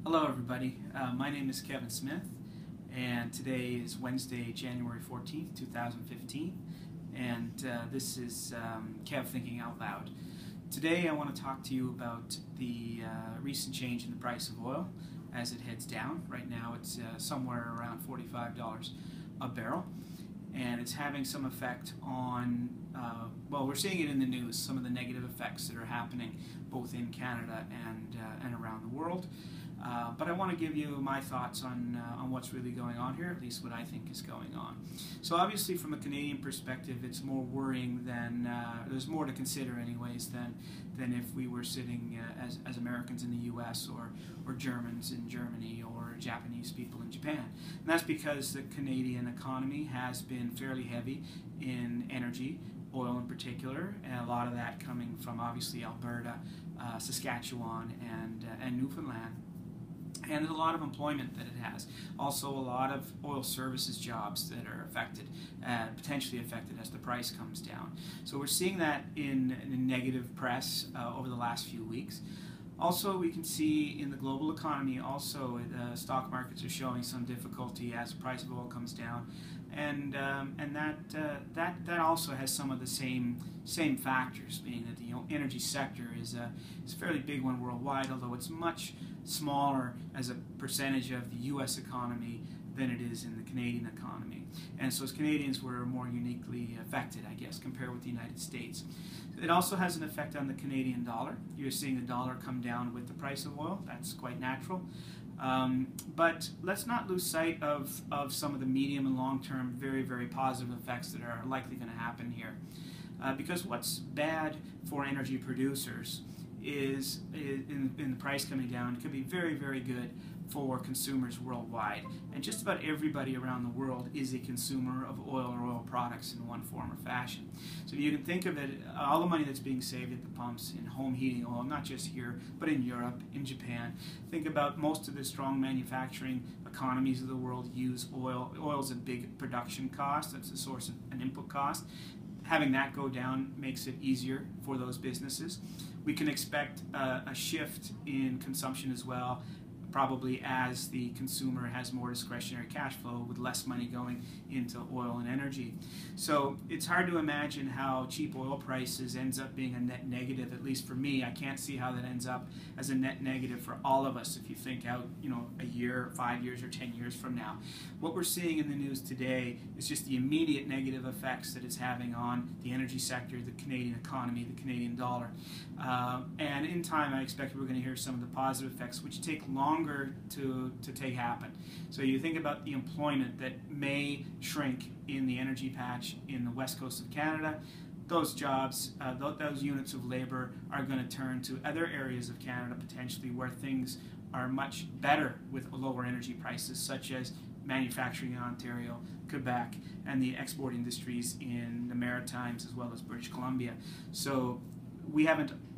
Hello everybody, my name is Kevin Smith and today is Wednesday, January 14th, 2015 and this is Kev Thinking Out Loud. Today I want to talk to you about the recent change in the price of oil as it heads down. Right now it's somewhere around $45 a barrel, and it's having some effect on, well, we're seeing it in the news, some of the negative effects that are happening both in Canada and around the world. But I want to give you my thoughts on what's really going on here, at least what I think is going on. So obviously from a Canadian perspective, it's more worrying than, there's more to consider anyways than if we were sitting as Americans in the US or Germans in Germany or Japanese people in Japan. And that's because the Canadian economy has been fairly heavy in energy, oil in particular, and a lot of that coming from obviously Alberta, Saskatchewan, and Newfoundland. And there's a lot of employment that it has. Also a lot of oil services jobs that are affected, potentially affected as the price comes down. So we're seeing that in negative press over the last few weeks. Also, we can see in the global economy also the stock markets are showing some difficulty as the price of oil comes down, and that also has some of the same factors, being that the energy sector is a fairly big one worldwide, although it's much smaller as a percentage of the U.S. economy than it is in the Canadian economy. And so as Canadians, we're more uniquely affected, I guess, compared with the United States. It also has an effect on the Canadian dollar. You're seeing the dollar come down with the price of oil. That's quite natural. But let's not lose sight of some of the medium and long-term very, very positive effects that are likely going to happen here. Because what's bad for energy producers is in the price coming down could be very, very good for consumers worldwide. And just about everybody around the world is a consumer of oil or oil products in one form or fashion. So you can think of it, all the money that's being saved at the pumps in home heating oil, not just here, but in Europe, in Japan. Think about most of the strong manufacturing economies of the world use oil. Oil is a big production cost. That's a source of an input cost. Having that go down makes it easier for those businesses. We can expect a shift in consumption as well, probably as the consumer has more discretionary cash flow with less money going into oil and energy. So it's hard to imagine how cheap oil prices ends up being a net negative, at least for me. I can't see how that ends up as a net negative for all of us if you think out, a year, 5 years, or 10 years from now. What we're seeing in the news today is just the immediate negative effects that it's having on the energy sector, the Canadian economy, the Canadian dollar. And in time, I expect we're going to hear some of the positive effects, which take longer to take happen. So you think about the employment that may shrink in the energy patch in the west coast of Canada. Those jobs, those units of labor are going to turn to other areas of Canada potentially where things are much better with lower energy prices, such as manufacturing in Ontario, Quebec, and the export industries in the Maritimes as well as British Columbia. So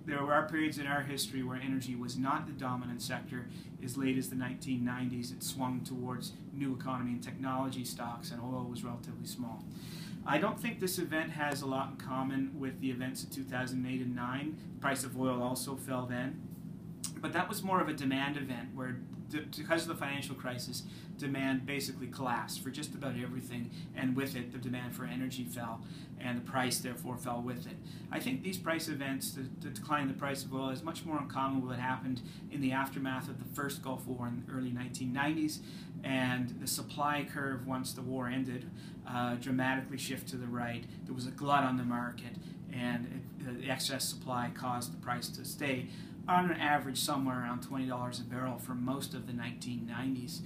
there are periods in our history where energy was not the dominant sector. As late as the 1990s, it swung towards new economy and technology stocks, and oil was relatively small. I don't think this event has a lot in common with the events of 2008 and 9. The price of oil also fell then. But that was more of a demand event where, because of the financial crisis, demand basically collapsed for just about everything, and with it the demand for energy fell, and the price therefore fell with it. I think these price events, the decline in the price of oil, is much more in common with what happened in the aftermath of the first Gulf War in the early 1990s, and the supply curve once the war ended dramatically shifted to the right. There was a glut on the market, and the excess supply caused the price to stay on an average somewhere around $20 a barrel for most of the 1990s.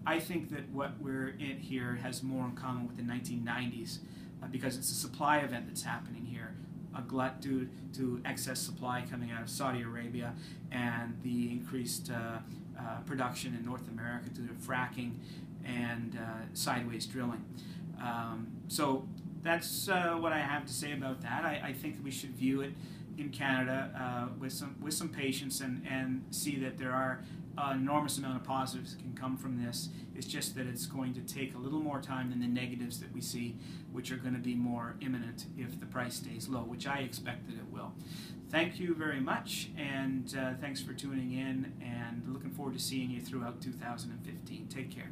I think that what we're in here has more in common with the 1990s because it's a supply event that's happening here. A glut due to excess supply coming out of Saudi Arabia and the increased production in North America due to fracking and sideways drilling. So that's what I have to say about that. I think we should view it in Canada with some patience and see that there are an enormous amount of positives that can come from this. It's just that it's going to take a little more time than the negatives that we see, which are going to be more imminent if the price stays low, which I expect that it will. Thank you very much, and thanks for tuning in, and looking forward forward to seeing you throughout 2015. Take care.